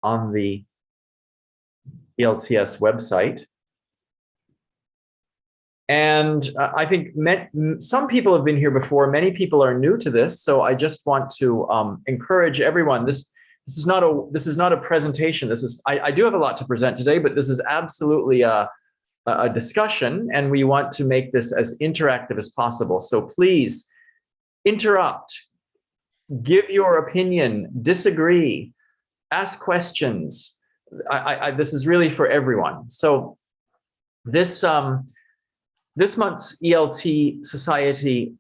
on the ELTS website. And I think some people have been here before. Many people are new to this, so I just want to encourage everyone. This is not a presentation. I do have a lot to present today, but this is absolutely a discussion, and we want to make this as interactive as possible. So please interrupt, give your opinion, disagree, ask questions. This is really for everyone. So this month's ELTSociety,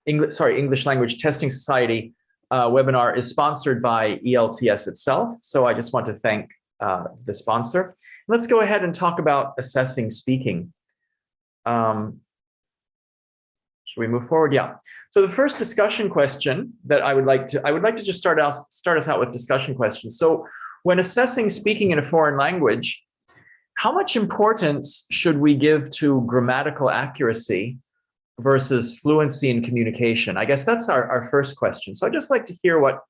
English Language Testing Society webinar is sponsored by ELTS itself. So I just want to thank the sponsor. Let's go ahead and talk about assessing speaking. Should we move forward? Yeah. So the first discussion question that I would like to just start us out with discussion questions. So when assessing speaking in a foreign language, how much importance should we give to grammatical accuracy versus fluency in communication? I guess that's our first question. So I'd just like to hear what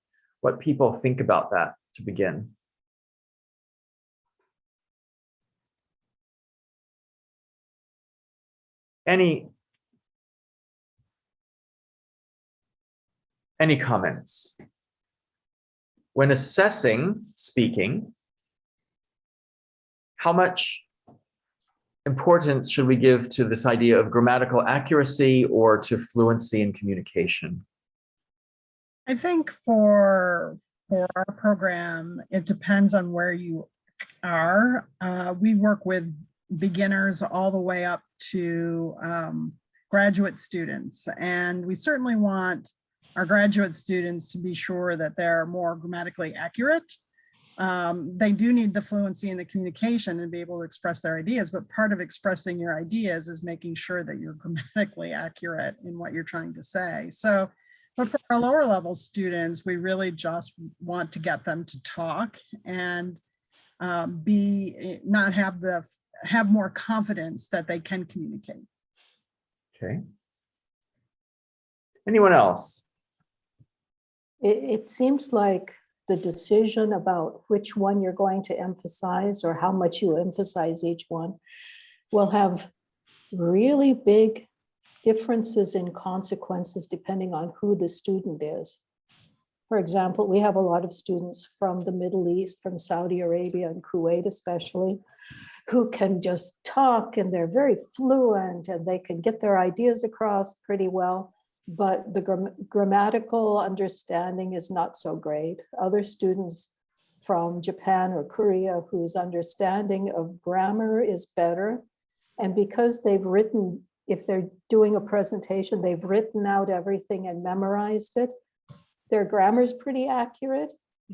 people think about that to begin. Any comments? When assessing speaking, how much importance should we give to this idea of grammatical accuracy or to fluency in communication? I think for our program, it depends on where you are. We work with beginners all the way up to graduate students, and we certainly want our graduate students to be sure that they're more grammatically accurate. They do need the fluency in the communication and be able to express their ideas, but part of expressing your ideas is making sure that you're grammatically accurate in what you're trying to say. So, but for our lower level students, we really just want to get them to talk and have more confidence that they can communicate. Okay. Anyone else? It seems like the decision about which one you're going to emphasize or how much you emphasize each one will have really big differences in consequences depending on who the student is. For example, we have a lot of students from the Middle East, from Saudi Arabia and Kuwait especially, who can just talk and they're very fluent and they can get their ideas across pretty well. But the grammatical understanding is not so great. Other students from Japan or Korea whose understanding of grammar is better. And because they've written, if they're doing a presentation, they've written out everything and memorized it, their grammar is pretty accurate,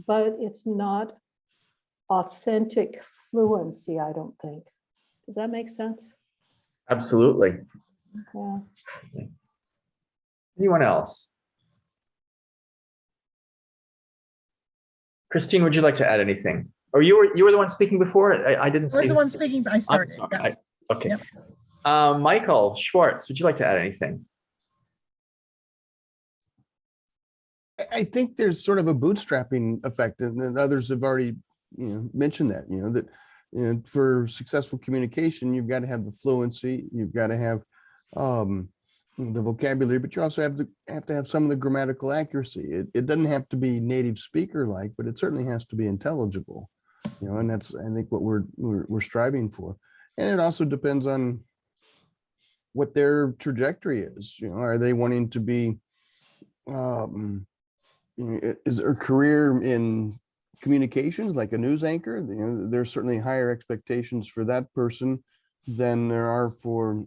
but it's not authentic fluency, I don't think. Does that make sense? Absolutely. Yeah. Anyone else? Christine, would you like to add anything? Or you were the one speaking before? I didn't see. I was the one speaking, but I started. Yeah. Okay. Yep. Michael Schwartz, would you like to add anything? I think there's sort of a bootstrapping effect, and others have already mentioned that, that for successful communication, you've got to have the fluency, you've got to have the vocabulary, but you also have to have some of the grammatical accuracy. It doesn't have to be native speaker like, but it certainly has to be intelligible, and that's, I think, what we're striving for. And it also depends on what their trajectory is. Are they wanting to be is their career in communications like a news anchor? There's certainly higher expectations for that person than there are for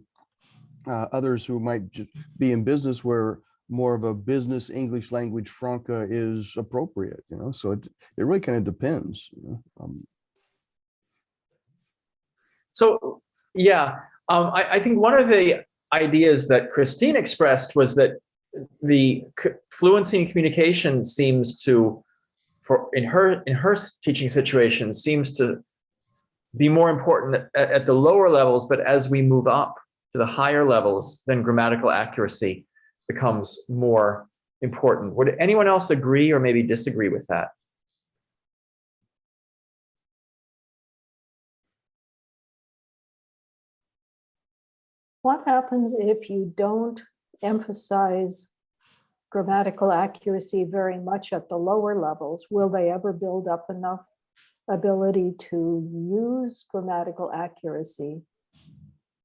others who might just be in business, where more of a business English language franca is appropriate. So it really kind of depends. So yeah, I think one of the ideas that Christine expressed was that the fluency in communication seems to, in her teaching situation, seems to be more important at the lower levels, but as we move up to the higher levels, then grammatical accuracy becomes more important. Would anyone else agree or maybe disagree with that? What happens if you don't emphasize grammatical accuracy very much at the lower levels? Will they ever build up enough ability to use grammatical accuracy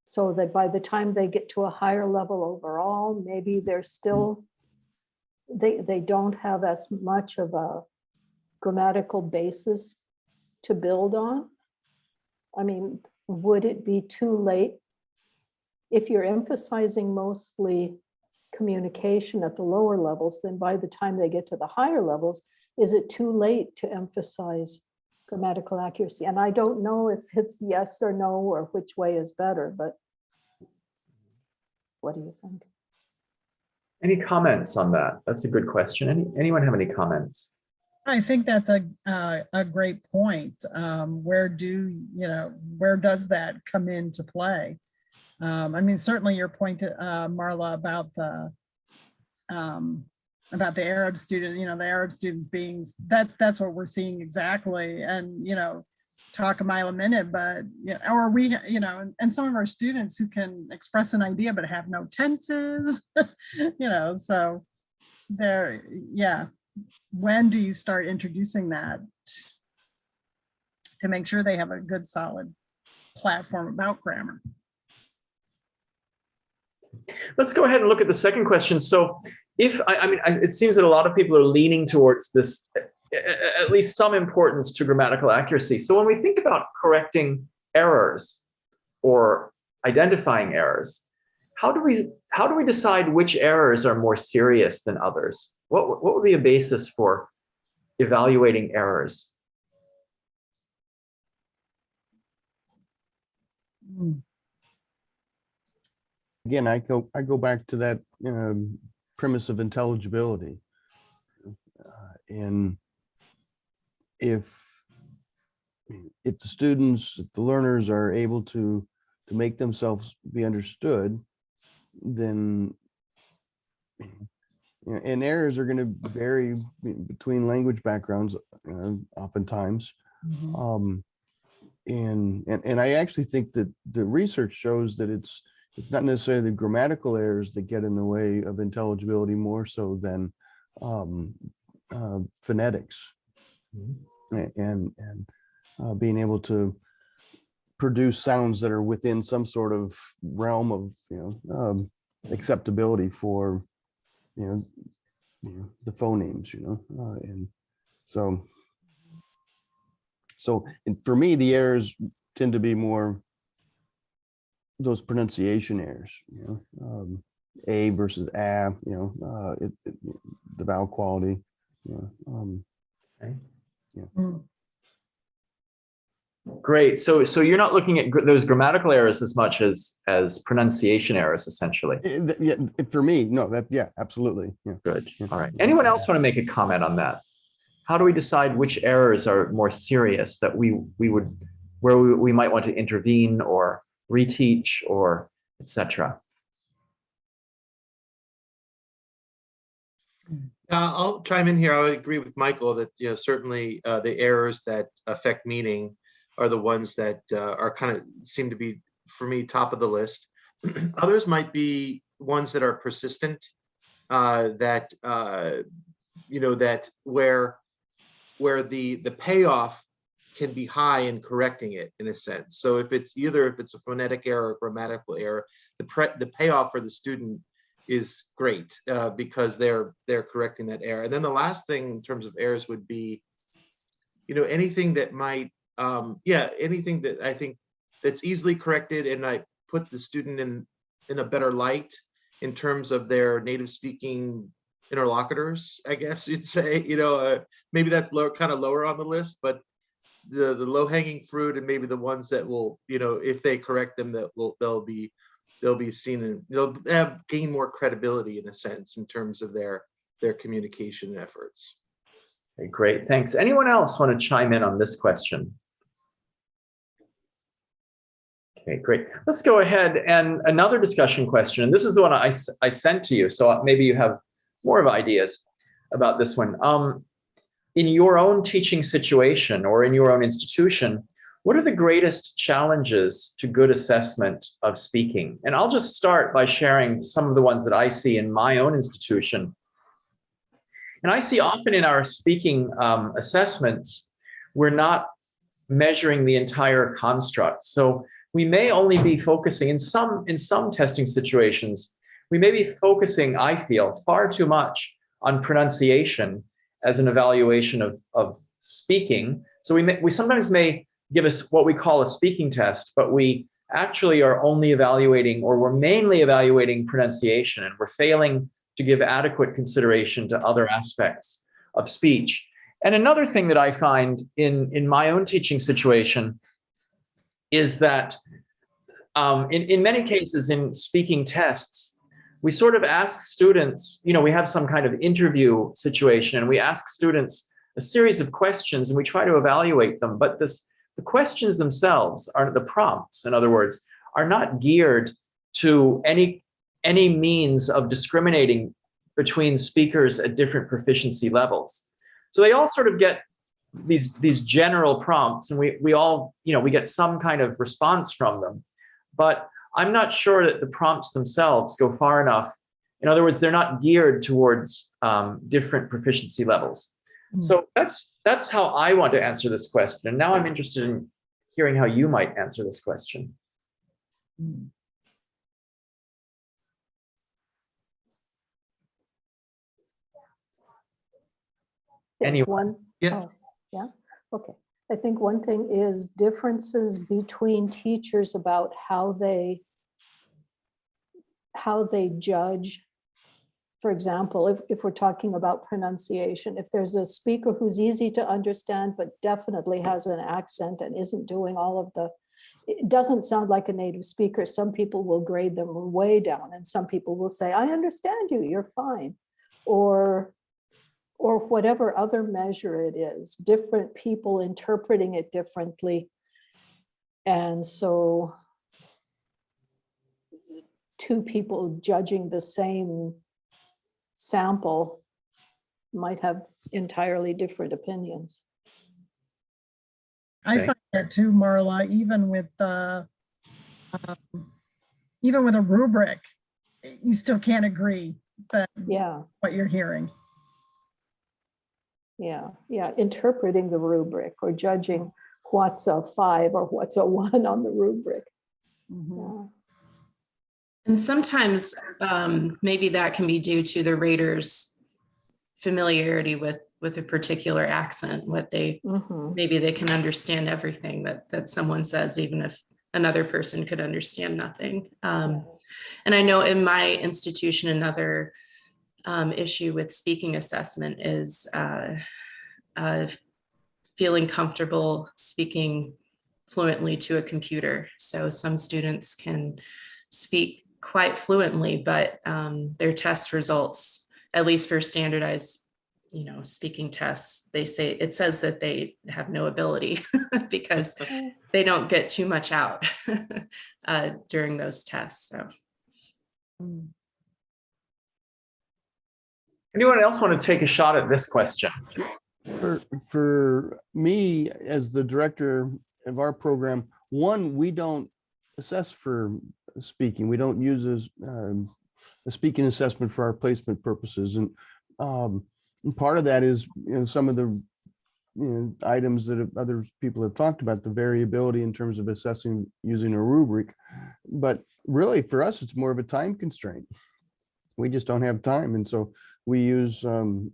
so that by the time they get to a higher level overall, maybe they're still, they don't have as much of a grammatical basis to build on? I mean, would it be too late if you're emphasizing mostly communication at the lower levels? Then by the time they get to the higher levels, is it too late to emphasize grammatical accuracy? And I don't know if it's yes or no or which way is better, but what do you think? Any comments on that? That's a good question. Anyone have any comments? I think that's a great point. Where does that come into play? I mean, certainly your point, Marla, about the Arab student, the Arab students being that's what we're seeing exactly. And, talk a mile a minute, but, or we, and some of our students who can express an idea, but have no tenses, so there, yeah. When do you start introducing that to make sure they have a good, solid platform about grammar? Let's go ahead and look at the second question. So it seems that a lot of people are leaning towards this, at least some importance to grammatical accuracy. So when we think about correcting errors or identifying errors, how do we decide which errors are more serious than others? What would be a basis for evaluating errors? Again, I go back to that premise of intelligibility. And if the students, if the learners are able to make themselves be understood, then and errors are going to vary between language backgrounds, oftentimes. Mm-hmm. And I actually think that the research shows that it's not necessarily the grammatical errors that get in the way of intelligibility more so than phonetics. Mm-hmm. and being able to produce sounds that are within some sort of realm of acceptability for the phonemes, and so and for me, the errors tend to be more those pronunciation errors, a versus a, the vowel quality, Okay. Yeah. Mm. Great. So you're not looking at those grammatical errors as much as pronunciation errors, essentially. Yeah, for me, no, yeah, absolutely. Yeah. Good. All right. Anyone else want to make a comment on that? How do we decide which errors are more serious that we might want to intervene or reteach or etc.? I'll chime in here. I would agree with Michael that certainly the errors that affect meaning are the ones that are kind of seem to be, for me, top of the list. Others might be ones that are persistent, that where the payoff can be high in correcting it, in a sense. So if it's a phonetic error or grammatical error, the payoff for the student is great because they're correcting that error. And then the last thing in terms of errors would be, anything that might, anything that I think that's easily corrected and I put the student in a better light in terms of their native speaking interlocutors, I guess you'd say. Maybe that's kind of lower on the list, but the low hanging fruit and maybe the ones that will, if they correct them, they'll be seen and they'll gain more credibility, in a sense, in terms of their communication efforts. Okay, great, thanks. Anyone else want to chime in on this question? Okay, great. Let's go ahead and another discussion question. And this is the one I sent to you, so maybe you have more of ideas about this one. In your own teaching situation or in your own institution, what are the greatest challenges to good assessment of speaking? And I'll just start by sharing some of the ones that I see in my own institution. And I see often in our speaking assessments, we're not measuring the entire construct. So we may only be focusing in some testing situations, we may be focusing, I feel, far too much on pronunciation as an evaluation of speaking. So we sometimes may give us what we call a speaking test, but we actually are only evaluating, or we're mainly evaluating pronunciation, and we're failing to give adequate consideration to other aspects of speech. And another thing that I find in my own teaching situation is that in many cases in speaking tests, we sort of ask students, we have some kind of interview situation, and we ask students a series of questions and we try to evaluate them, but the questions themselves, are the prompts, in other words, are not geared to any means of discriminating between speakers at different proficiency levels. So they all sort of get these general prompts, and we all, we get some kind of response from them. But I'm not sure that the prompts themselves go far enough. In other words, they're not geared towards different proficiency levels. So that's how I want to answer this question. And now I'm interested in hearing how you might answer this question. Anyone? Yeah. Oh, yeah. Okay. I think one thing is differences between teachers about how they judge. For example, if we're talking about pronunciation, if there's a speaker who's easy to understand, but definitely has an accent and isn't doing all of it doesn't sound like a native speaker, some people will grade them way down, and some people will say, I understand you, you're fine. Or whatever other measure it is, different people interpreting it differently. And so two people judging the same sample might have entirely different opinions. I Okay. find that too, Marla, even with a rubric, you still can't agree that Yeah, what you're hearing. yeah. Interpreting the rubric or judging what's a 5 or what's a 1 on the rubric. Yeah. And sometimes maybe that can be due to the rater's familiarity with a particular accent, maybe they can understand everything that someone says, even if another person could understand nothing. And I know in my institution, another issue with speaking assessment is feeling comfortable speaking fluently to a computer. So some students can speak quite fluently, but their test results, at least for standardized, speaking tests, it says that they have no ability because they don't get too much out during those tests. So. Anyone else want to take a shot at this question? For me, as the director of our program, we don't assess for speaking. We don't use a speaking assessment for our placement purposes. And part of that is some of the items that other people have talked about, the variability in terms of assessing using a rubric. But really, for us, it's more of a time constraint. We just don't have time. And so we use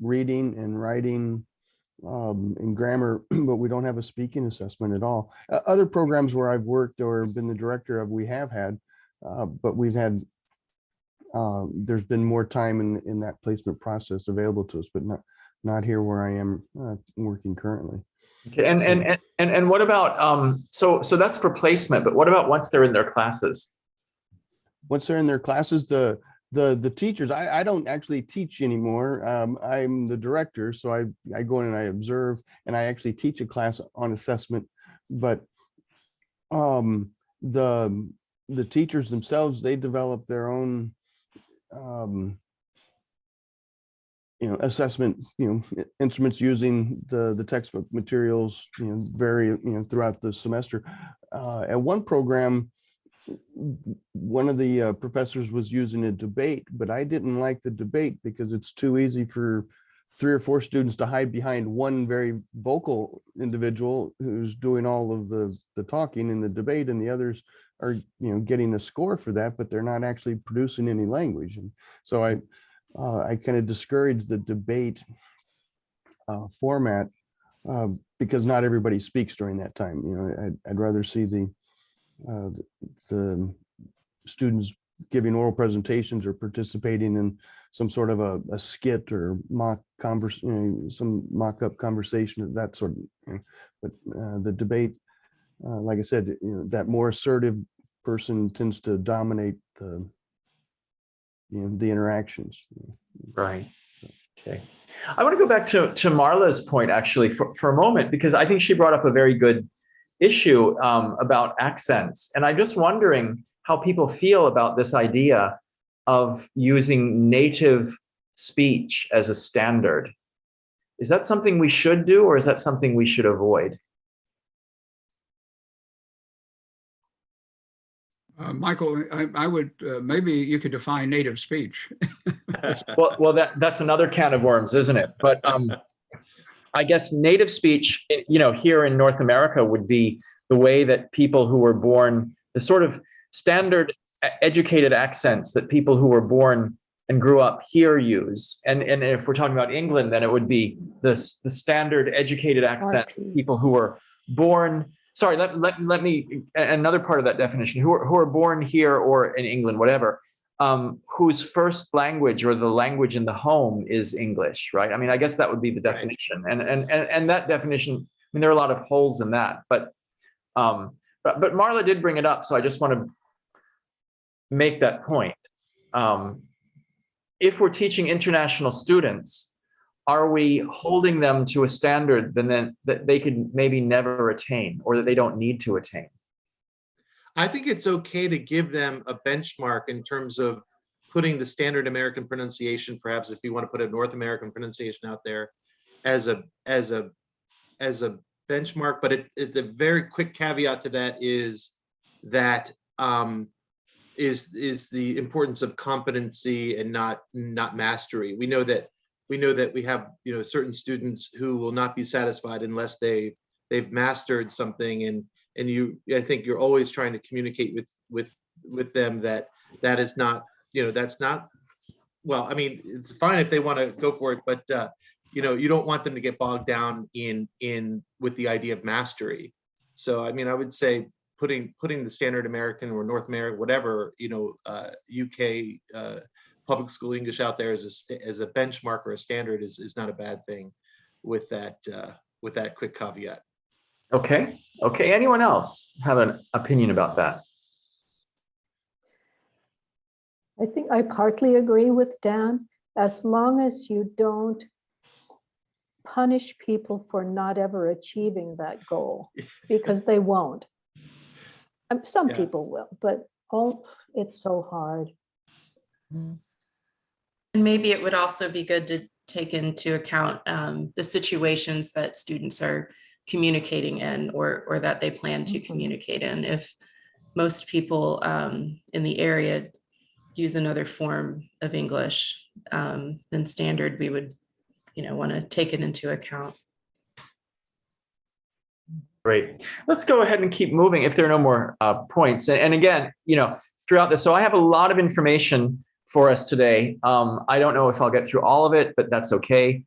reading and writing and grammar, but we don't have a speaking assessment at all. Other programs where I've worked or been the director of, we have had, but we've had, there's been more time in that placement process available to us, but not here where I am working currently. Okay. And what about, so that's for placement, but what about once they're in their classes? Once they're in their classes, the teachers, I don't actually teach anymore. I'm the director, so I go in and I observe, and I actually teach a class on assessment. But the teachers themselves, they develop their own assessment, instruments using the textbook materials, vary, throughout the semester. At one program, one of the professors was using a debate, but I didn't like the debate because it's too easy for 3 or 4 students to hide behind one very vocal individual who's doing all of the talking in the debate, and the others are getting a score for that, but they're not actually producing any language. And so I kind of discouraged the debate format because not everybody speaks during that time. I'd rather see the students giving oral presentations or participating in some sort of a skit or some mock-up conversation, that sort of. But the debate, like I said, that more assertive person tends to dominate the interactions. Right. Okay. I want to go back to Marla's point actually for a moment, because I think she brought up a very good issue about accents. And I'm just wondering how people feel about this idea of using native speech as a standard. Is that something we should do, or is that something we should avoid? Michael, I would, maybe you could define native speech. Well, that's another can of worms, isn't it? But I guess native speech, here in North America would be the way that people who were born, the sort of standard educated accents that people who were born and grew up here use. And if we're talking about England, then it would be the standard educated accent people who were born. Sorry, let me, another part of that definition, who are born here or in England, whatever, whose first language or the language in the home is English, right? I mean, I guess that would be the definition. And that definition, I mean, there are a lot of holes in that, but Marla did bring it up, so I just want to make that point. If we're teaching international students, are we holding them to a standard that they could maybe never attain, or that they don't need to attain? I think it's okay to give them a benchmark in terms of putting the standard American pronunciation, perhaps if you want to put a North American pronunciation out there, as a benchmark. But the very quick caveat to that is that is the importance of competency and not mastery. We know that we have certain students who will not be satisfied unless they've mastered something, and I think you're always trying to communicate with them that is not, that's not, well, I mean, it's fine if they want to go for it, but you don't want them to get bogged down in with the idea of mastery. So I mean, I would say putting the standard American or North American, whatever, UK public school English out there as a benchmark or a standard is not a bad thing, with that quick caveat. Okay. Anyone else have an opinion about that? I think I partly agree with Dan, as long as you don't punish people for not ever achieving that goal, because they won't. Some people will, but it's so hard. And maybe it would also be good to take into account the situations that students are communicating in, or that they plan to communicate in. If most people in the area use another form of English than standard, we would want to take it into account. Great. Let's go ahead and keep moving if there are no more points. And again, throughout this, so I have a lot of information for us today. I don't know if I'll get through all of it, but that's okay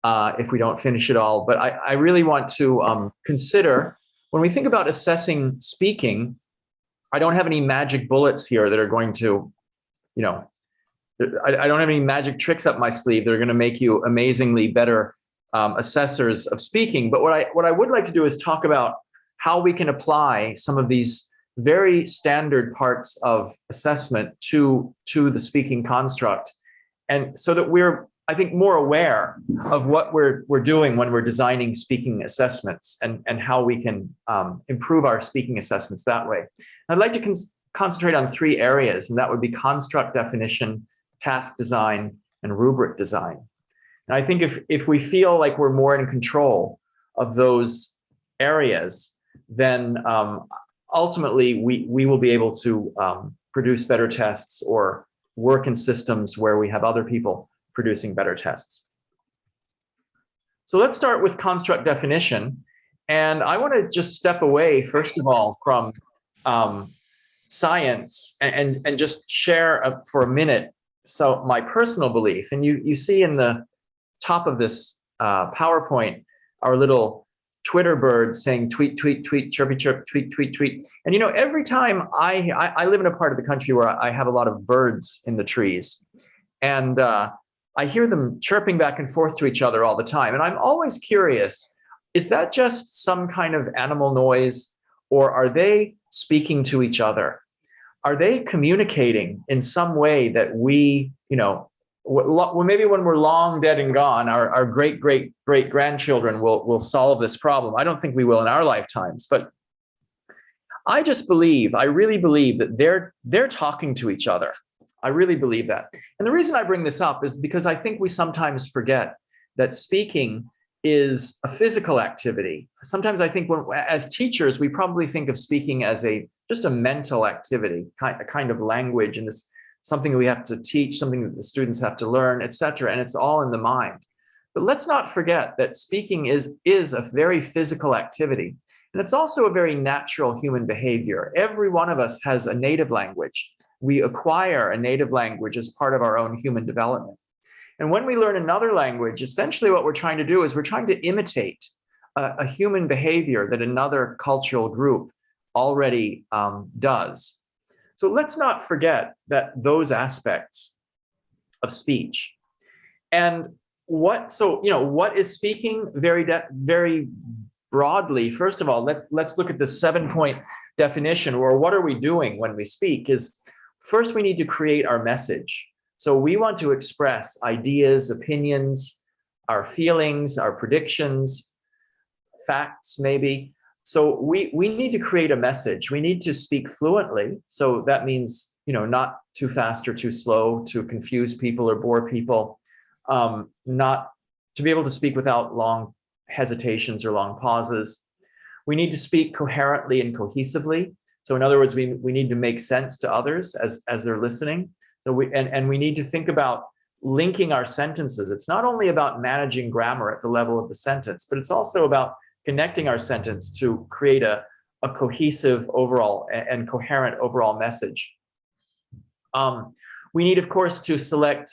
if we don't finish it all. But I really want to consider, when we think about assessing speaking, I don't have any magic bullets here that are going to, I don't have any magic tricks up my sleeve that are going to make you amazingly better assessors of speaking. But what I would like to do is talk about how we can apply some of these very standard parts of assessment to the speaking construct, and so that we're, I think, more aware of what we're doing when we're designing speaking assessments, and how we can improve our speaking assessments that way. I'd like to concentrate on 3 areas, and that would be construct definition, task design, and rubric design. And I think if we feel like we're more in control of those areas, then ultimately we will be able to produce better tests or work in systems where we have other people producing better tests. So let's start with construct definition. And I want to just step away, first of all, from science and just share for a minute my personal belief. And you see in the top of this PowerPoint our little Twitter bird saying tweet, tweet, tweet, chirpy, chirp, tweet, tweet, tweet. And you know, every time I live in a part of the country where I have a lot of birds in the trees, and I hear them chirping back and forth to each other all the time. And I'm always curious, is that just some kind of animal noise, or are they speaking to each other? Are they communicating in some way that we, you know, maybe when we're long dead and gone, our great, great, great grandchildren will solve this problem. I don't think we will in our lifetimes, but I just believe, I really believe that they're talking to each other. I really believe that. And the reason I bring this up is because I think we sometimes forget that speaking is a physical activity. Sometimes I think as teachers, we probably think of speaking as just a mental activity, a kind of language, and this something that we have to teach, something that the students have to learn, etc. And it's all in the mind. But let's not forget that speaking is a very physical activity. And it's also a very natural human behavior. Every one of us has a native language. We acquire a native language as part of our own human development. And when we learn another language, essentially what we're trying to do is we're trying to imitate a human behavior that another cultural group already does. So let's not forget that those aspects of speech. And what is speaking? Very broadly, first of all, let's look at the 7-point definition, or what are we doing when we speak? Is first we need to create our message. So we want to express ideas, opinions, our feelings, our predictions, facts maybe. So we need to create a message. We need to speak fluently. So that means, you know, not too fast or too slow to confuse people or bore people, not to be able to speak without long hesitations or long pauses. We need to speak coherently and cohesively. So in other words, we need to make sense to others as they're listening. So we need to think about linking our sentences. It's not only about managing grammar at the level of the sentence, but it's also about connecting our sentence to create a cohesive overall and coherent overall message. We need, of course, to select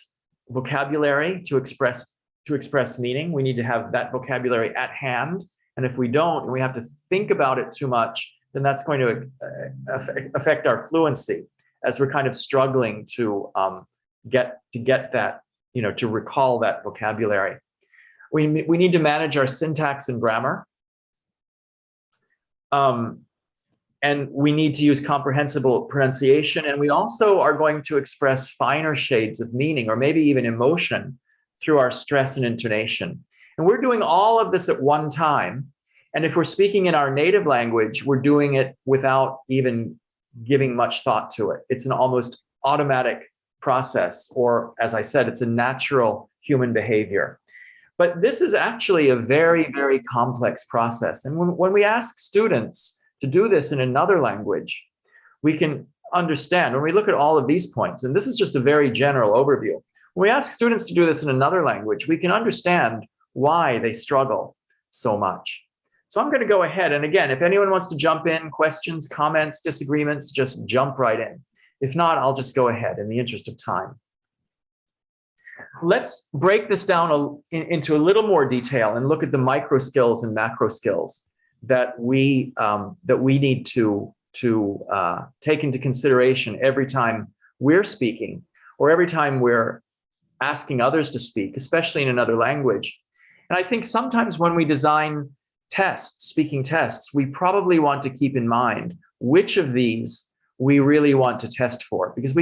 vocabulary to express meaning. We need to have that vocabulary at hand. And if we don't, and we have to think about it too much, then that's going to affect our fluency, as we're kind of struggling to get that, you know, to recall that vocabulary. We need to manage our syntax and grammar. And we need to use comprehensible pronunciation. And we also are going to express finer shades of meaning, or maybe even emotion, through our stress and intonation. And we're doing all of this at one time. And if we're speaking in our native language, we're doing it without even giving much thought to it. It's an almost automatic process, or as I said, it's a natural human behavior. But this is actually a very, very complex process. And when we ask students to do this in another language, we can understand, when we look at all of these points, and this is just a very general overview, when we ask students to do this in another language, we can understand why they struggle so much. So I'm going to go ahead, and again, if anyone wants to jump in, questions, comments, disagreements, just jump right in. If not, I'll just go ahead in the interest of time. Let's break this down into a little more detail and look at the micro skills and macro skills that we need to take into consideration every time we're speaking, or every time we're asking others to speak, especially in another language. And I think sometimes when we design tests, speaking tests, we probably want to keep in mind which of these we really want to test for, because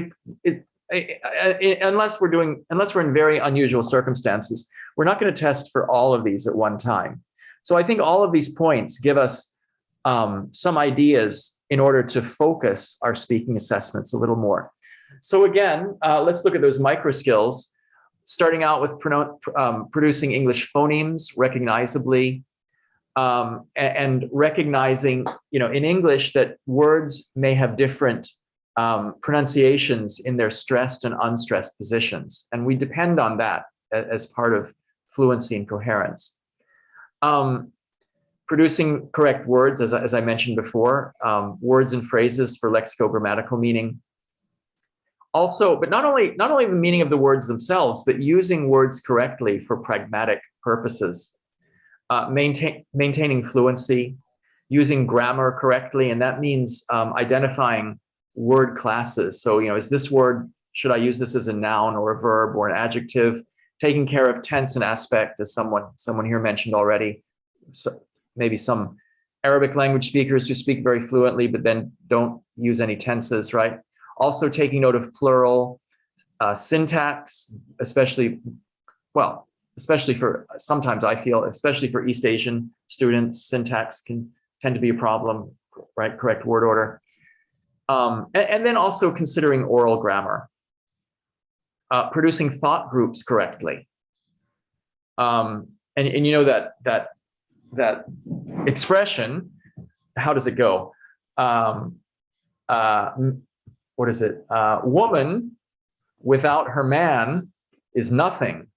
unless we're in very unusual circumstances, we're not going to test for all of these at one time. So I think all of these points give us some ideas in order to focus our speaking assessments a little more. So again, let's look at those micro skills. starting out with producing English phonemes recognizably, and recognizing, in English that words may have different pronunciations in their stressed and unstressed positions. And we depend on that as part of fluency and coherence. Producing correct words, as I mentioned before, words and phrases for lexicogrammatical meaning. Also, but not only the meaning of the words themselves, but using words correctly for pragmatic purposes. Maintaining fluency, using grammar correctly, and that means identifying word classes. So, is this word, should I use this as a noun or a verb or an adjective? Taking care of tense and aspect, as someone here mentioned already. So maybe some Arabic language speakers who speak very fluently, but then don't use any tenses, right? Also taking note of plural, syntax, especially for, sometimes I feel, especially for East Asian students, syntax can tend to be a problem, right? Correct word order. And then also considering oral grammar. Producing thought groups correctly. And you know that expression, how does it go? What is it? Woman without her man is nothing.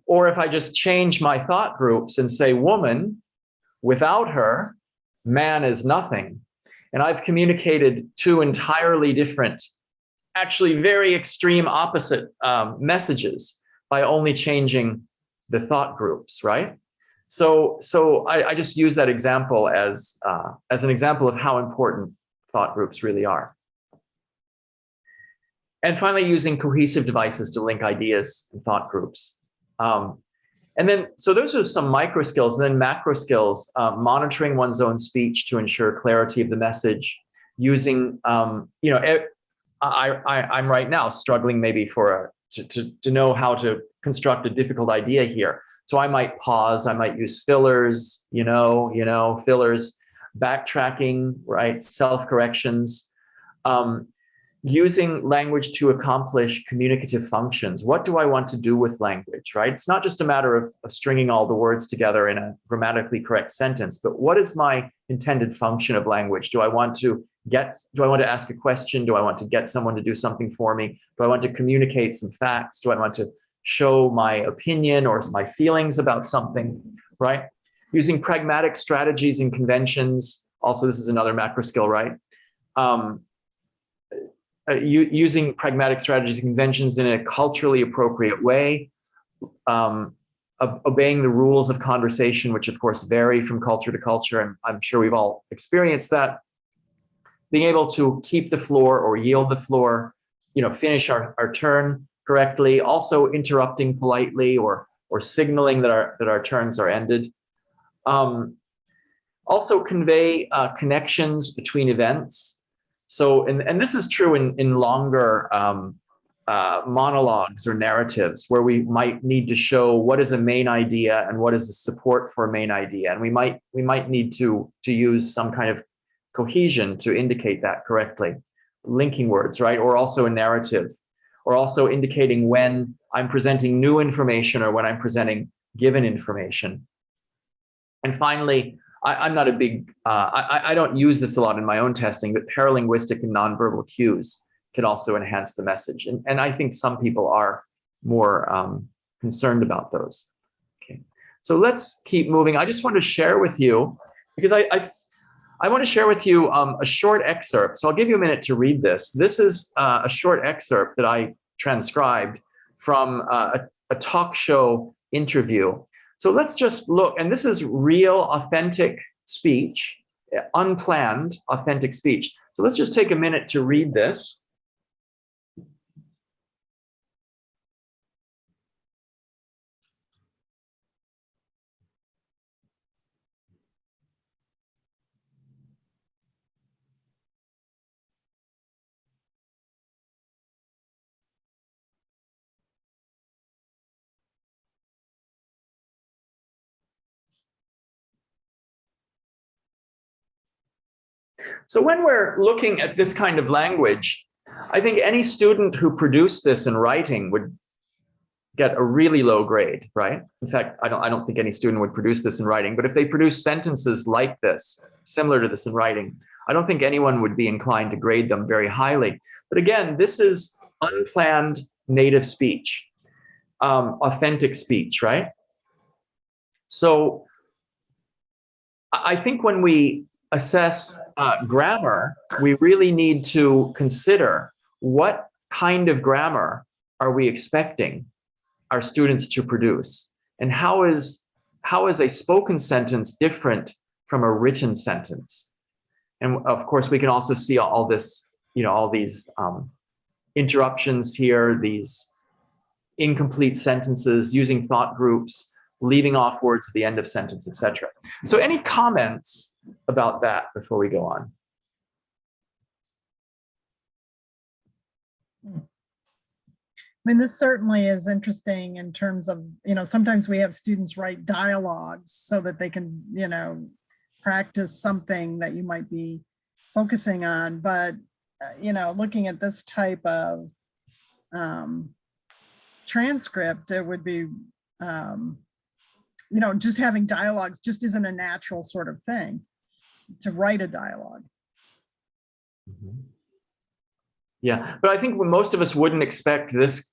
Or if I just change my thought groups and say woman without her, man is nothing. And I've communicated two entirely different, actually very extreme opposite messages by only changing the thought groups, right? So I just use that example as an example of how important thought groups really are. And finally, using cohesive devices to link ideas and thought groups. And then, so those are some micro skills, and then macro skills, monitoring one's own speech to ensure clarity of the message, using, I'm right now struggling maybe to know how to construct a difficult idea here. So I might pause, I might use fillers, fillers, backtracking, right, self-corrections, using language to accomplish communicative functions. What do I want to do with language, right? It's not just a matter of stringing all the words together in a grammatically correct sentence, but what is my intended function of language? Do I want to ask a question? Do I want to get someone to do something for me? Do I want to communicate some facts? Do I want to show my opinion or my feelings about something, right? Using pragmatic strategies and conventions. Also, this is another macro skill, right? Using pragmatic strategies and conventions in a culturally appropriate way, obeying the rules of conversation, which of course vary from culture to culture, and I'm sure we've all experienced that. Being able to keep the floor or yield the floor, finish our turn correctly, also interrupting politely or signaling that our turns are ended. Also convey connections between events. So, and this is true in longer monologues or narratives where we might need to show what is a main idea and what is the support for a main idea. And we might need to use some kind of cohesion to indicate that correctly. Linking words, right? Or also a narrative, or also indicating when I'm presenting new information or when I'm presenting given information. And finally, I'm not a big, I don't use this a lot in my own testing, but paralinguistic and nonverbal cues can also enhance the message. And I think some people are more concerned about those. Okay, so let's keep moving. I just want to share with you, because I want to share with you a short excerpt. So I'll give you a minute to read this. This is a short excerpt that I transcribed from a talk show interview. So let's just look, and this is real, authentic speech, unplanned, authentic speech. So let's just take a minute to read this. So when we're looking at this kind of language, I think any student who produced this in writing would get a really low grade, right? In fact, I don't think any student would produce this in writing, but if they produce sentences like this, similar to this in writing, I don't think anyone would be inclined to grade them very highly. But again, this is unplanned native speech, authentic speech, right? So I think when we assess grammar, we really need to consider what kind of grammar are we expecting our students to produce, and how is a spoken sentence different from a written sentence? And of course, we can also see all this, all these interruptions here, these incomplete sentences, using thought groups, leaving off words at the end of sentence, etc. So any comments about that before we go on? I mean, this certainly is interesting in terms of, sometimes we have students write dialogues so that they can, practice something that you might be focusing on. But, looking at this type of transcript, it would be, just having dialogues just isn't a natural sort of thing to write a dialogue. Mm-hmm. Yeah, but I think most of us wouldn't expect this.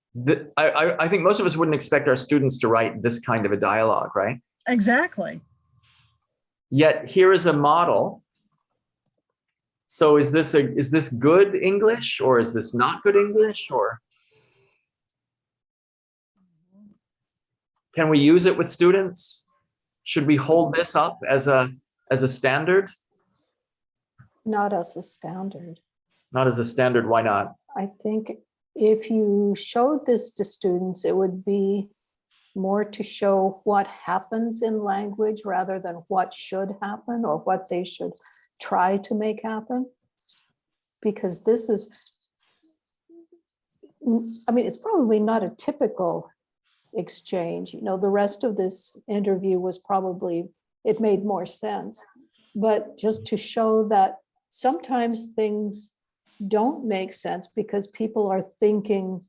I think most of us wouldn't expect our students to write this kind of a dialogue, right? Exactly. Yet here is a model. So is this good English, or is this not good English, or can we use it with students? Should we hold this up as a standard? Not as a standard. Not as a standard, why not? I think if you showed this to students, it would be more to show what happens in language rather than what should happen or what they should try to make happen. Because this is, it's probably not a typical exchange. The rest of this interview was probably, it made more sense. But just to show that sometimes things don't make sense because people are thinking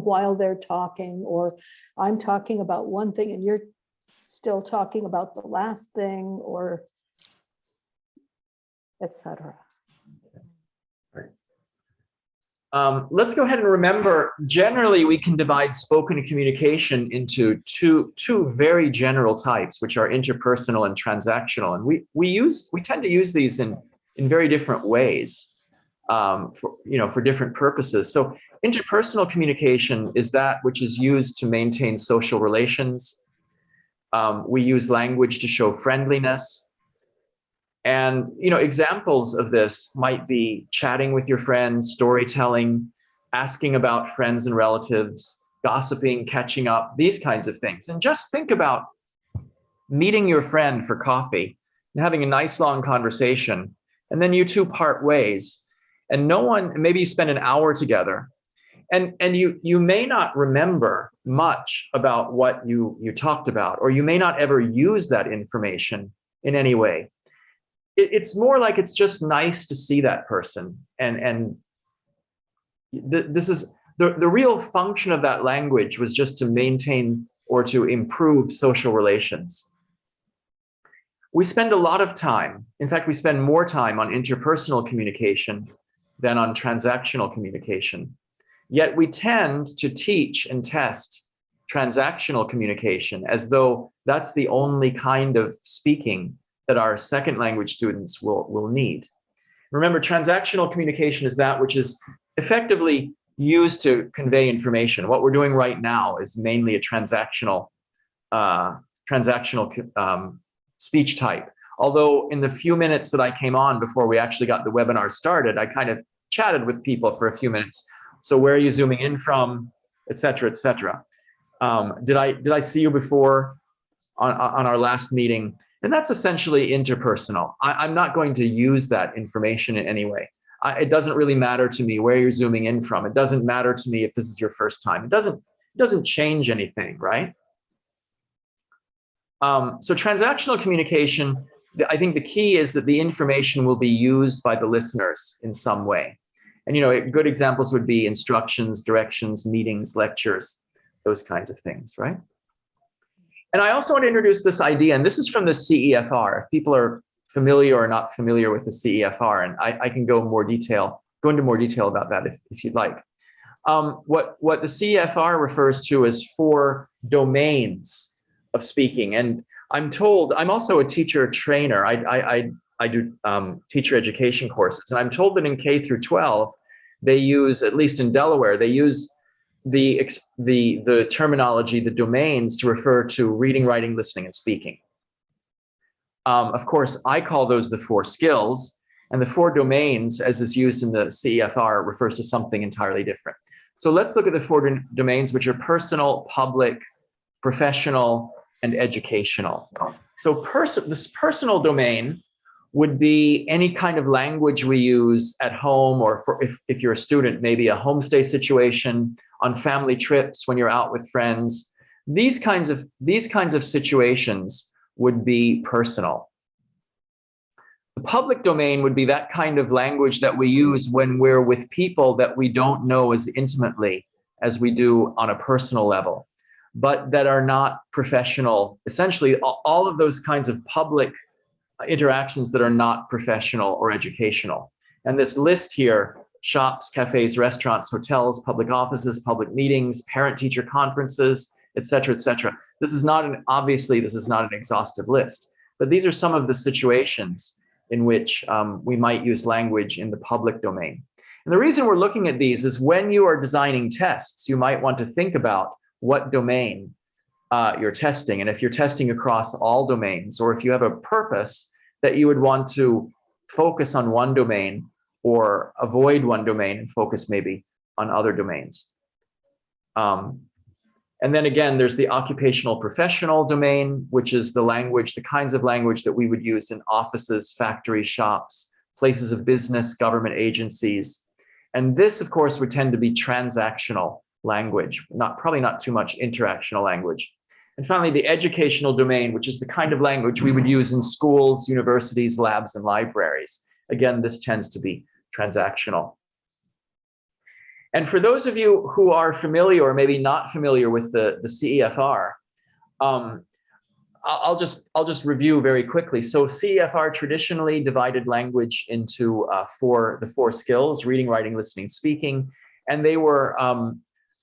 while they're talking, or I'm talking about one thing and you're still talking about the last thing, or etc. Let's go ahead and remember, generally we can divide spoken communication into two very general types, which are interpersonal and transactional. And we tend to use these in very different ways, for different purposes. So interpersonal communication is that which is used to maintain social relations. We use language to show friendliness. And, examples of this might be chatting with your friends, storytelling, asking about friends and relatives, gossiping, catching up, these kinds of things. And just think about meeting your friend for coffee and having a nice long conversation, and then you two part ways, and maybe you spend an hour together, and you may not remember much about what you talked about, or you may not ever use that information in any way. It's more like it's just nice to see that person, and this is the real function of that language was just to maintain or to improve social relations. We spend a lot of time, in fact, we spend more time on interpersonal communication than on transactional communication. Yet we tend to teach and test transactional communication as though that's the only kind of speaking that our second language students will need. Remember, transactional communication is that which is effectively used to convey information. What we're doing right now is mainly a transactional speech type. Although in the few minutes that I came on before we actually got the webinar started, I kind of chatted with people for a few minutes. So where are you zooming in from, et cetera, et cetera. Did I see you before on our last meeting? And that's essentially interpersonal. I'm not going to use that information in any way. It doesn't really matter to me where you're zooming in from. It doesn't matter to me if this is your first time. It doesn't change anything, right? So transactional communication, I think the key is that the information will be used by the listeners in some way. And good examples would be instructions, directions, meetings, lectures. those kinds of things, right? And I also want to introduce this idea, and this is from the CEFR. If people are familiar or not familiar with the CEFR, and I can go into more detail about that if you'd like. What the CEFR refers to as 4 domains of speaking. And I'm told, I'm also a teacher trainer. I do teacher education courses, and I'm told that in K through 12, they use, at least in Delaware, they use the terminology, the domains, to refer to reading, writing, listening, and speaking. Of course, I call those the 4 skills, and the 4 domains, as is used in the CEFR, refers to something entirely different. So let's look at the 4 domains, which are personal, public, professional, and educational. So this personal domain would be any kind of language we use at home, or if you're a student, maybe a homestay situation, on family trips, when you're out with friends. These kinds of situations would be personal. The public domain would be that kind of language that we use when we're with people that we don't know as intimately as we do on a personal level, but that are not professional. Essentially, all of those kinds of public interactions that are not professional or educational. And this list here: shops, cafes, restaurants, hotels, public offices, public meetings, parent-teacher conferences, et cetera, et cetera. This is not obviously, this is not an exhaustive list, but these are some of the situations in which we might use language in the public domain. And the reason we're looking at these is when you are designing tests, you might want to think about what domain you're testing. And if you're testing across all domains, or if you have a purpose that you would want to focus on one domain or avoid one domain and focus maybe on other domains. And then again, there's the occupational professional domain, which is the language, the kinds of language that we would use in offices, factories, shops, places of business, government agencies. And this, of course, would tend to be transactional language, probably not too much interactional language. And finally, the educational domain, which is the kind of language we would use in schools, universities, labs, and libraries. Again, this tends to be transactional. And for those of you who are familiar or maybe not familiar with the CEFR, I'll just review very quickly. So CEFR traditionally divided language into the 4 skills: reading, writing, listening, speaking, and they were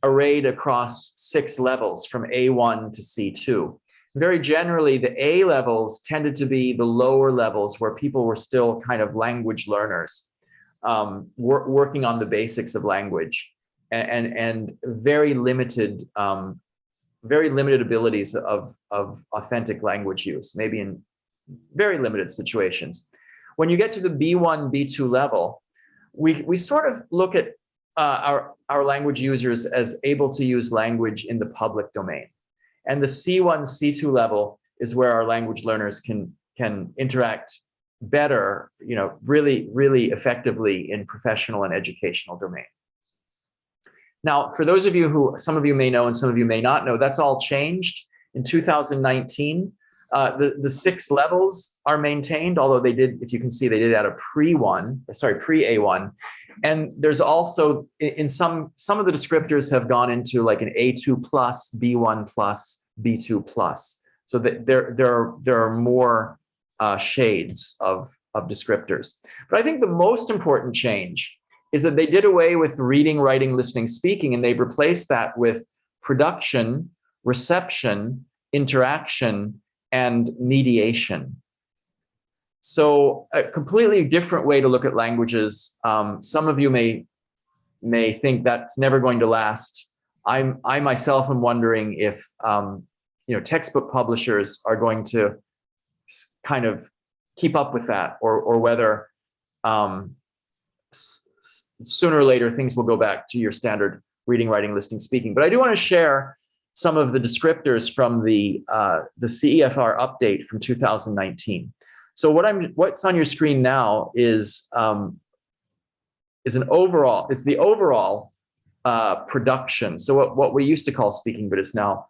arrayed across 6 levels from A1 to C2. Very generally, the A levels tended to be the lower levels where people were still kind of language learners, working on the basics of language, and very limited abilities of authentic language use, maybe in very limited situations. When you get to the B1, B2 level, we sort of look at our language users as able to use language in the public domain. And the C1, C2 level is where our language learners can interact better, really, really effectively in professional and educational domain. Now, for those of you who, some of you may know and some of you may not know, that's all changed in 2019. The 6 levels are maintained, although they did, if you can see, they did add a pre-A1. And there's also, in some of the descriptors have gone into like an A2+, B1+, B2+. So that there are more shades of descriptors. But I think the most important change is that they did away with reading, writing, listening, speaking, and they replaced that with production, reception, interaction, and mediation. So a completely different way to look at languages. Some of you may think that's never going to last. I myself am wondering if textbook publishers are going to kind of keep up with that, or whether sooner or later things will go back to your standard reading, writing, listening, speaking. But I do want to share some of the descriptors from the CEFR update from 2019. So what's on your screen now is the overall production. So what we used to call speaking, but it's now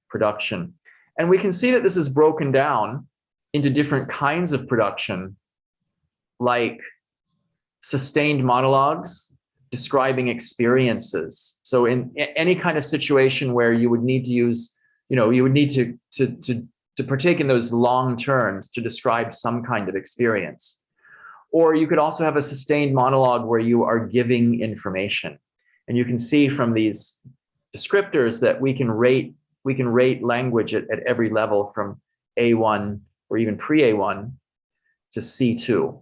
production. And we can see that this is broken down into different kinds of production, like sustained monologues, describing experiences. So in any kind of situation where you would need to use, you would need to partake in those long turns to describe some kind of experience. Or you could also have a sustained monologue where you are giving information. And you can see from these descriptors that we can rate language at every level from A1 or even pre-A1 to C2.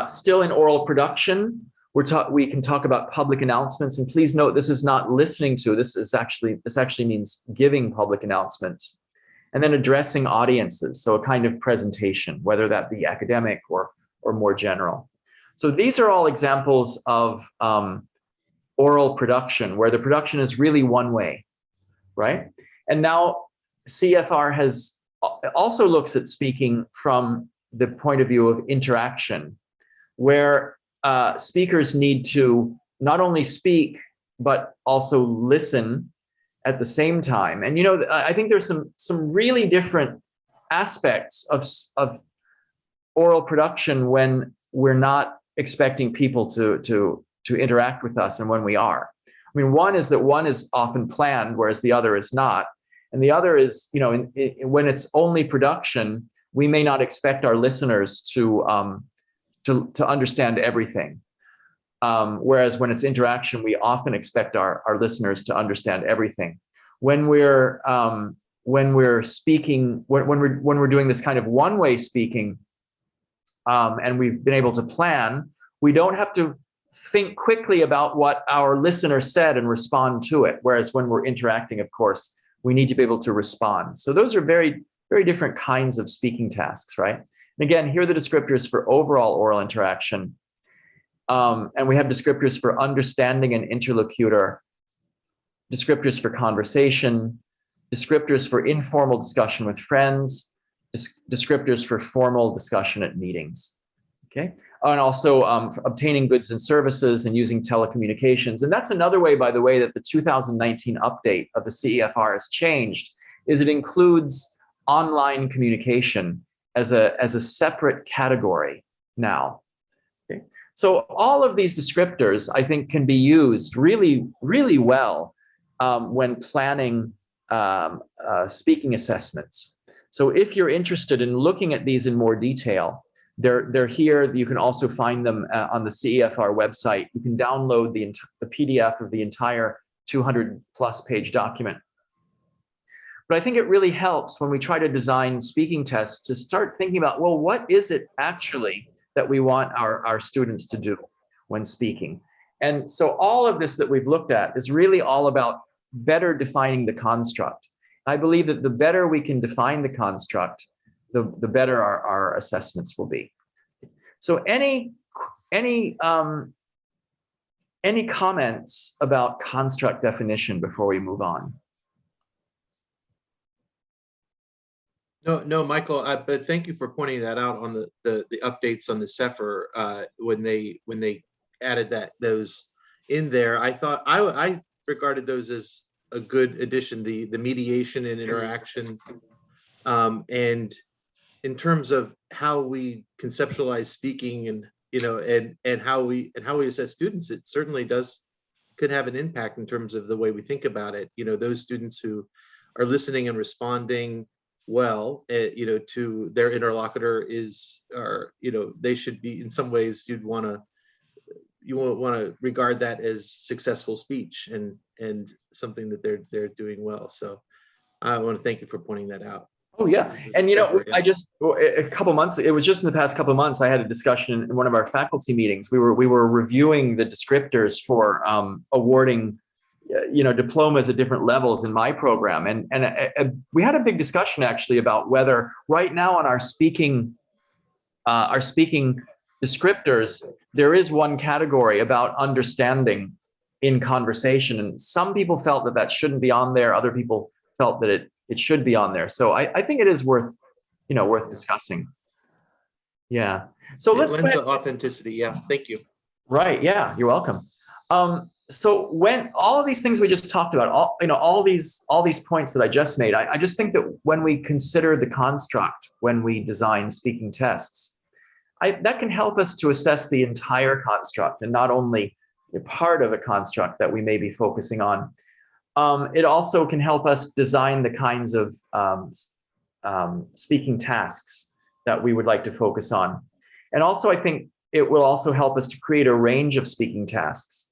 Still in oral production, we can talk about public announcements, and please note this is not listening to. This actually means giving public announcements, and then addressing audiences. So a kind of presentation, whether that be academic or more general. So these are all examples of oral production where the production is really one way, right? And now CEFR also looks at speaking from the point of view of interaction, where speakers need to not only speak, but also listen at the same time. And I think there's some really different aspects of oral production when we're not expecting people to interact with us and when we are. I mean, one is that one is often planned, whereas the other is not. And the other is, when it's only production, we may not expect our listeners to understand everything. Whereas when it's interaction, we often expect our listeners to understand everything. When we're speaking, when we're doing this kind of one-way speaking, and we've been able to plan, we don't have to think quickly about what our listener said and respond to it. Whereas when we're interacting, of course, we need to be able to respond. So those are very, very different kinds of speaking tasks, right? And again, here are the descriptors for overall oral interaction. And we have descriptors for understanding and interlocutor, descriptors for conversation, descriptors for informal discussion with friends, descriptors for formal discussion at meetings, okay? And also obtaining goods and services and using telecommunications. And that's another way, by the way, that the 2019 update of the CEFR has changed, is it includes online communication as a separate category now. Okay? So all of these descriptors, I think, can be used really, really well when planning speaking assessments. So if you're interested in looking at these in more detail, they're here. You can also find them on the CEFR website. You can download the PDF of the entire 200+ page document. But I think it really helps when we try to design speaking tests to start thinking about, well, what is it actually that we want our students to do when speaking? And so all of this that we've looked at is really all about better defining the construct. I believe that the better we can define the construct, the better our assessments will be. So any comments about construct definition before we move on? No, Michael, but thank you for pointing that out on the updates on the CEFR when they added those in there. I thought I regarded those as a good addition, the mediation and interaction, and in terms of how we conceptualize speaking and how we assess students, it certainly could have an impact in terms of the way we think about it. Those students who are listening and responding well, to their interlocutor they should be, in some ways, you want to regard that as successful speech and something that they're doing well. So I want to thank you for pointing that out. Oh yeah, and a couple months, it was just in the past couple of months, I had a discussion in one of our faculty meetings. We were reviewing the descriptors for awarding diplomas at different levels in my program, and we had a big discussion actually about whether right now on our speaking descriptors, there is one category about understanding in conversation, and some people felt that shouldn't be on there. Other people felt that it should be on there. So I think it is worth discussing. Yeah. So let's lends authenticity. Yeah. Thank you. Right. Yeah. You're welcome. So when all of these things we just talked about, all these points that I just made, I just think that when we consider the construct, when we design speaking tests, that can help us to assess the entire construct and not only a part of a construct that we may be focusing on. It also can help us design the kinds of speaking tasks that we would like to focus on. And also, I think it will also help us to create a range of speaking tasks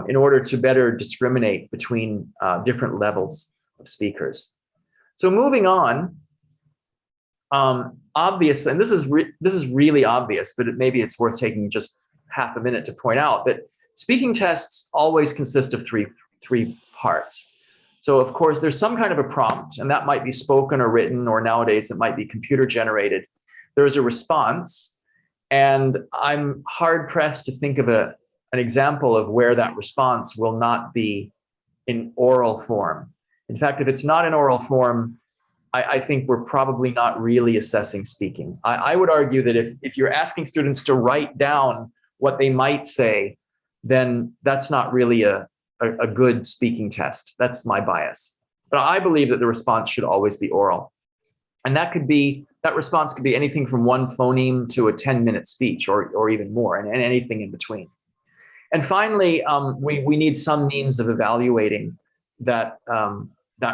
in order to better discriminate between different levels of speakers. So moving on, obviously, and this is really obvious, but maybe it's worth taking just half a minute to point out that speaking tests always consist of three parts. So of course, there's some kind of a prompt, and that might be spoken or written, or nowadays it might be computer generated. There's a response, and I'm hard pressed to think of an example of where that response will not be in oral form. In fact, if it's not in oral form, I think we're probably not really assessing speaking. I would argue that if you're asking students to write down what they might say, then that's not really a good speaking test. That's my bias. But I believe that the response should always be oral. And that response could be anything from one phoneme to a 10-minute speech or even more, and anything in between. And finally, we need some means of evaluating that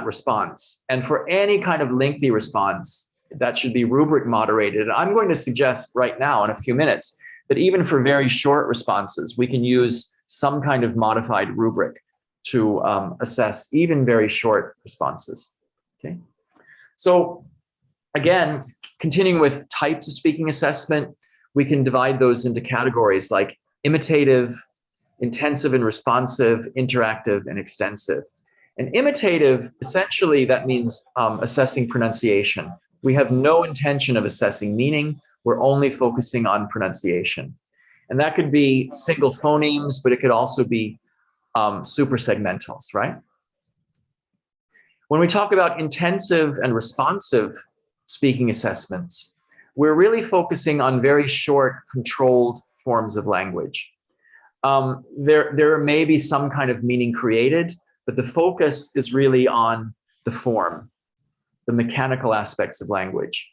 response. And for any kind of lengthy response, that should be rubric moderated. And I'm going to suggest right now in a few minutes that even for very short responses, we can use some kind of modified rubric to assess even very short responses. Okay. So again, continuing with types of speaking assessment, we can divide those into categories like imitative, intensive and responsive, interactive, and extensive. And imitative, essentially, that means assessing pronunciation. We have no intention of assessing meaning. We're only focusing on pronunciation. And that could be single phonemes, but it could also be super segmentals, right? When we talk about intensive and responsive speaking assessments, we're really focusing on very short, controlled forms of language. There may be some kind of meaning created, but the focus is really on the form, the mechanical aspects of language.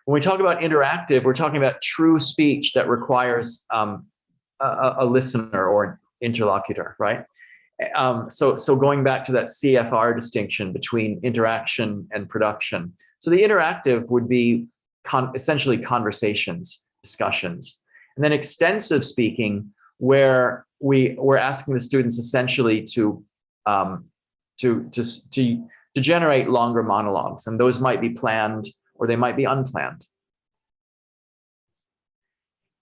When we talk about interactive, we're talking about true speech that requires a listener or an interlocutor, right? So going back to that CEFR distinction between interaction and production. So the interactive would be essentially conversations, discussions. And then extensive speaking, where we're asking the students essentially to generate longer monologues, and those might be planned or they might be unplanned.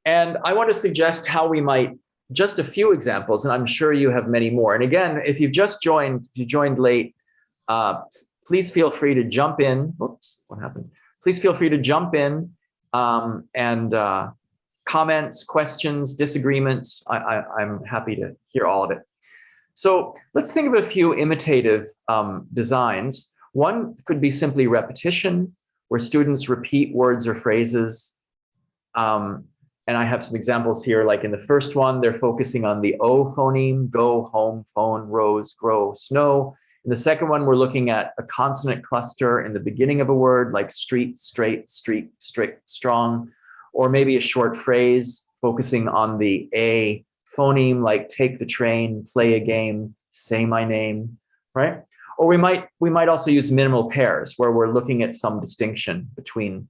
And I want to suggest how we might, just a few examples, and I'm sure you have many more. And again, if you've just joined, if you joined late, please feel free to jump in. Oops, what happened? Please feel free to jump in and comments, questions, disagreements. I'm happy to hear all of it. So let's think of a few imitative designs. One could be simply repetition, where students repeat words or phrases. And I have some examples here, like in the first one, they're focusing on the O phoneme, go, home, phone, rose, grow, snow. In the second one, we're looking at a consonant cluster in the beginning of a word, like street, straight, street, strict, strong, or maybe a short phrase focusing on the A phoneme, like take the train, play a game, say my name, right? Or we might also use minimal pairs, where we're looking at some distinction between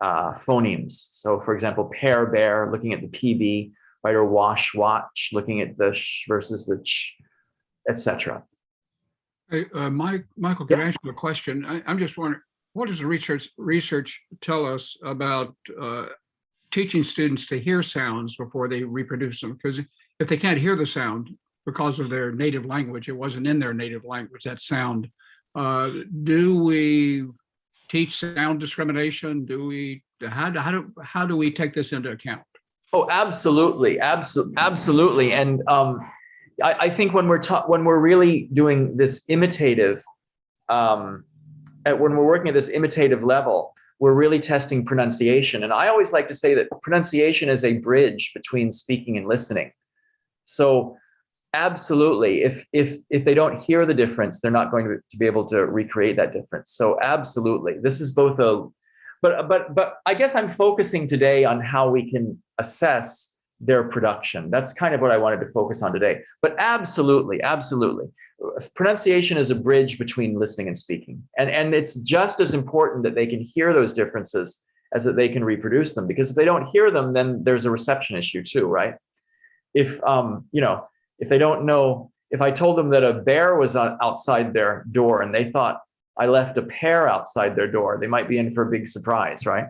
phonemes. So for example, pair, bear, looking at the PB, right? Or wash, watch, looking at the sh versus the ch, etc. Hey, Michael, can I ask you a question? I'm just wondering, what does the research tell us about teaching students to hear sounds before they reproduce them? Because if they can't hear the sound because of their native language, it wasn't in their native language, that sound, do we teach sound discrimination? How do we take this into account? Oh, absolutely, absolutely. And I think when we're really doing this imitative, when we're working at this imitative level, we're really testing pronunciation. And I always like to say that pronunciation is a bridge between speaking and listening. So absolutely, if they don't hear the difference, they're not going to be able to recreate that difference. So absolutely, this is both But I guess I'm focusing today on how we can assess their production. That's kind of what I wanted to focus on today. But absolutely, absolutely. Pronunciation is a bridge between listening and speaking. And it's just as important that they can hear those differences as that they can reproduce them. Because if they don't hear them, then there's a reception issue too, right? If, if they don't know, if I told them that a bear was outside their door and they thought I left a pear outside their door, they might be in for a big surprise, right?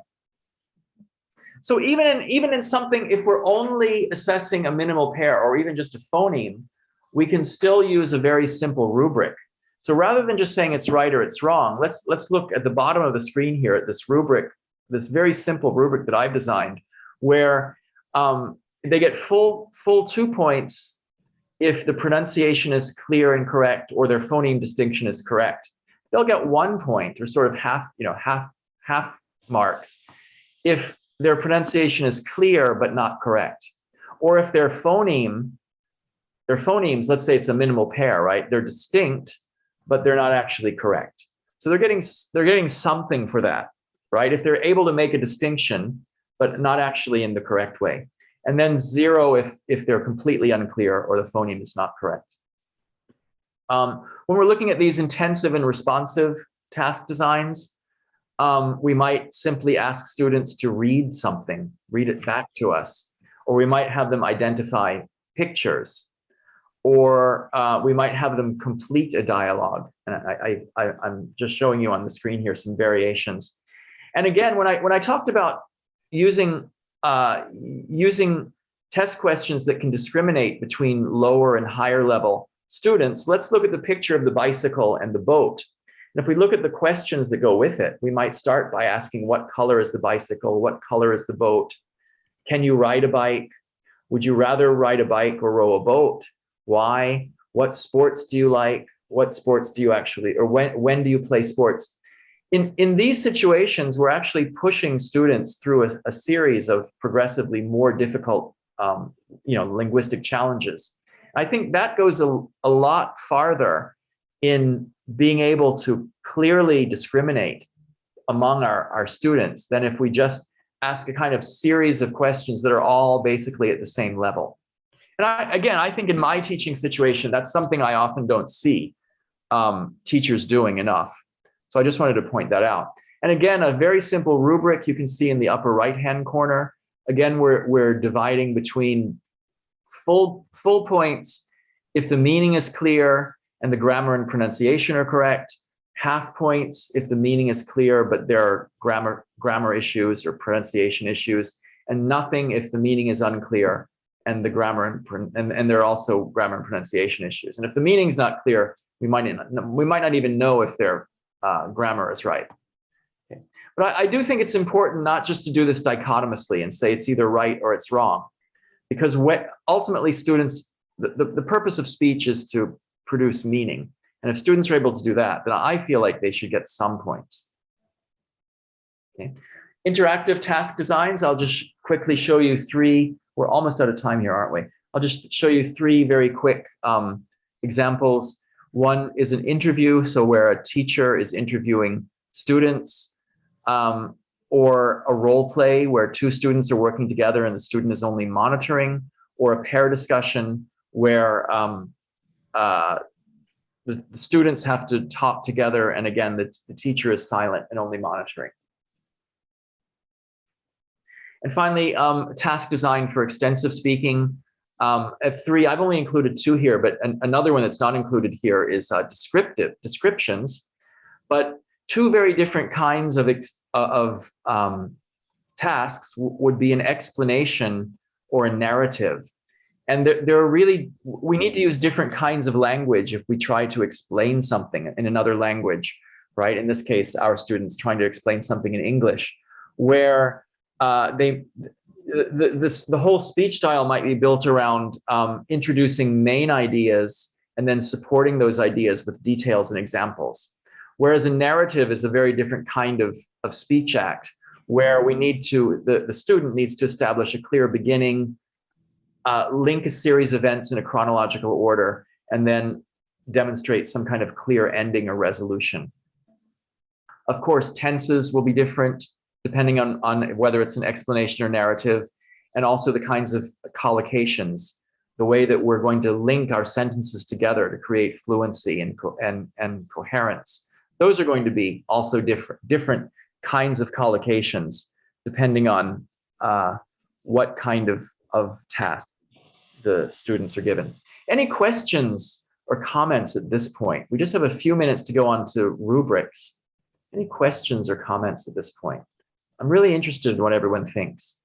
So even in something, if we're only assessing a minimal pair or even just a phoneme, we can still use a very simple rubric. So rather than just saying it's right or it's wrong, let's look at the bottom of the screen here at this rubric, this very simple rubric that I've designed, where they get full 2 points if the pronunciation is clear and correct or their phoneme distinction is correct. They'll get 1 point or sort of half marks if their pronunciation is clear but not correct. Or if their phonemes, let's say it's a minimal pair, right? They're distinct, but they're not actually correct. So they're getting something for that, right? If they're able to make a distinction, but not actually in the correct way. And then 0 if they're completely unclear or the phoneme is not correct. When we're looking at these intensive and responsive task designs, we might simply ask students to read something, read it back to us, or we might have them identify pictures, or we might have them complete a dialogue. And I'm just showing you on the screen here some variations. And again, when I talked about using test questions that can discriminate between lower and higher level students, let's look at the picture of the bicycle and the boat. And if we look at the questions that go with it, we might start by asking, what color is the bicycle? What color is the boat? Can you ride a bike? Would you rather ride a bike or row a boat? Why? What sports do you like? What sports do you actually, or when do you play sports? In these situations, we're actually pushing students through a series of progressively more difficult linguistic challenges. I think that goes a lot farther in being able to clearly discriminate among our students than if we just ask a kind of series of questions that are all basically at the same level. And I think in my teaching situation, that's something I often don't see teachers doing enough. So I just wanted to point that out. And again, a very simple rubric you can see in the upper right-hand corner. Again, we're dividing between full points if the meaning is clear and the grammar and pronunciation are correct, half points if the meaning is clear but there are grammar issues or pronunciation issues, and nothing if the meaning is unclear and the grammar and there are also grammar and pronunciation issues. And if the meaning's not clear, we might not even know if their grammar is right. Okay. But I do think it's important not just to do this dichotomously and say it's either right or it's wrong, because ultimately students, the purpose of speech is to produce meaning. And if students are able to do that, then I feel like they should get some points. Okay. Interactive task designs, I'll just quickly show you 3. We're almost out of time here, aren't we? I'll just show you 3 very quick examples. One is an interview, so where a teacher is interviewing students, or a role play where 2 students are working together and the student is only monitoring, or a pair discussion where the students have to talk together and again, the teacher is silent and only monitoring. And finally, task design for extensive speaking. At 3, I've only included 2 here, but another one that's not included here is descriptions. But 2 very different kinds of tasks would be an explanation or a narrative. And we need to use different kinds of language if we try to explain something in another language, right? In this case, our students trying to explain something in English, where the whole speech style might be built around introducing main ideas and then supporting those ideas with details and examples. Whereas a narrative is a very different kind of speech act, where we need to, the student needs to establish a clear beginning, link a series of events in a chronological order, and then demonstrate some kind of clear ending or resolution. Of course, tenses will be different. depending on whether it's an explanation or narrative, and also the kinds of collocations, the way that we're going to link our sentences together to create fluency and coherence. Those are going to be also different kinds of collocations, depending on what kind of task the students are given. Any questions or comments at this point? We just have a few minutes to go on to rubrics. Any questions or comments at this point? I'm really interested in what everyone thinks.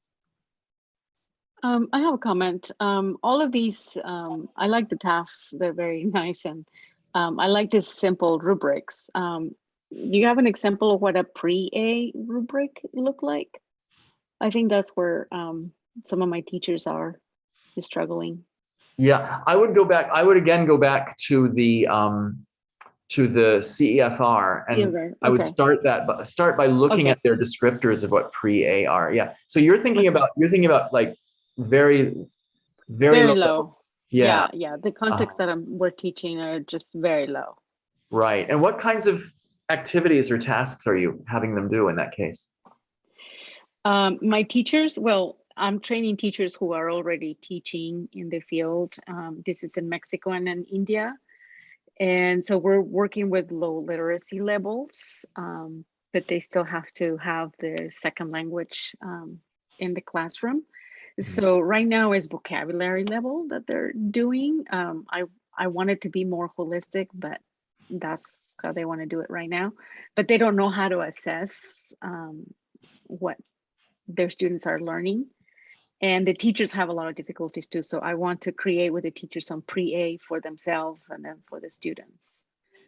I have a comment. All of these, I like the tasks. They're very nice. And I like this simple rubrics. Do you have an example of what a pre-A rubric look like? I think that's where some of my teachers are struggling. Yeah, I would again go back to the CEFR, and CEFR, I would okay. start by looking Okay. at their descriptors of what pre-A are. Yeah. So you're thinking about like very Very low. low. Yeah. Yeah. The context that we're teaching are just very low. Right. And what kinds of activities or tasks are you having them do in that case? My teachers, well, I'm training teachers who are already teaching in the field. This is in Mexico and in India. And so we're working with low literacy levels, but they still have to have the second language in the classroom. So right now is vocabulary level that they're doing. I want it to be more holistic, but that's how they want to do it right now. But they don't know how to assess what their students are learning. And the teachers have a lot of difficulties too. So I want to create with the teachers some pre-A for themselves and then for the students.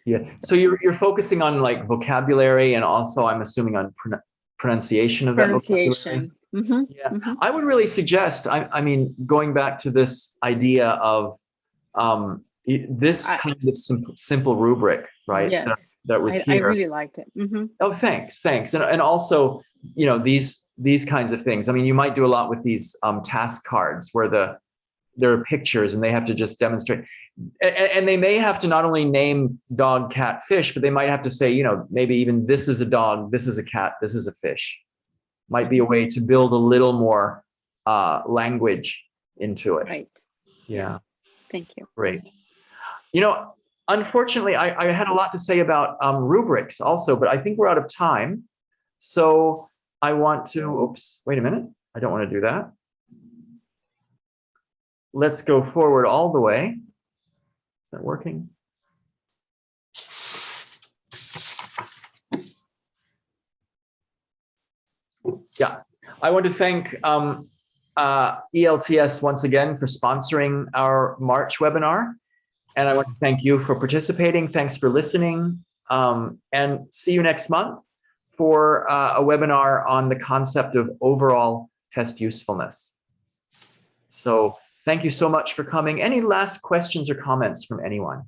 Yeah. So you're focusing on like vocabulary, and also I'm assuming on pronunciation of that vocabulary. Yeah. I would really suggest, I mean, going back to this idea of this kind of simple rubric, right? Yes. That was I here. really liked it. Oh, thanks. And also, you know, these kinds of things. I mean, you might do a lot with these task cards where there are pictures and they have to just demonstrate. And they may have to not only name dog, cat, fish, but they might have to say, you know, maybe even this is a dog, this is a cat, this is a fish. Might be a way to build a little more language into it. Right. Yeah. Thank you. Great. You know, unfortunately, I had a lot to say about rubrics also, but I think we're out of time. So I want to, oops, wait a minute. I don't want to do that. Let's go forward all the way. Is that working? Yeah, I want to thank ELTS once again for sponsoring our March webinar. And I want to thank you for participating. Thanks for listening. And see you next month for a webinar on the concept of overall test usefulness. So thank you so much for coming. Any last questions or comments from anyone?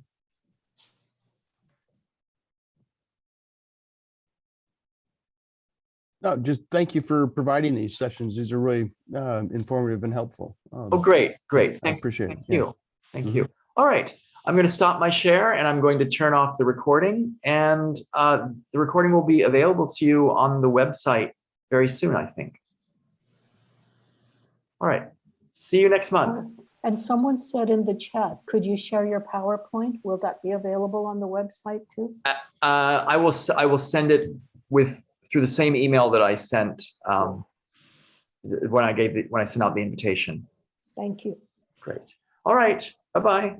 No, just thank you for providing these sessions. These are really informative and helpful. Oh, great. I appreciate it. Thank you. Thank you. All right. I'm going to stop my share and I'm going to turn off the recording, and the recording will be available to you on the website very soon, I think. All right. See you next month. And someone said in the chat, could you share your PowerPoint? Will that be available on the website too? I will send it through the same email that I sent when I sent out the invitation. Thank you. Great. All right. Bye-bye.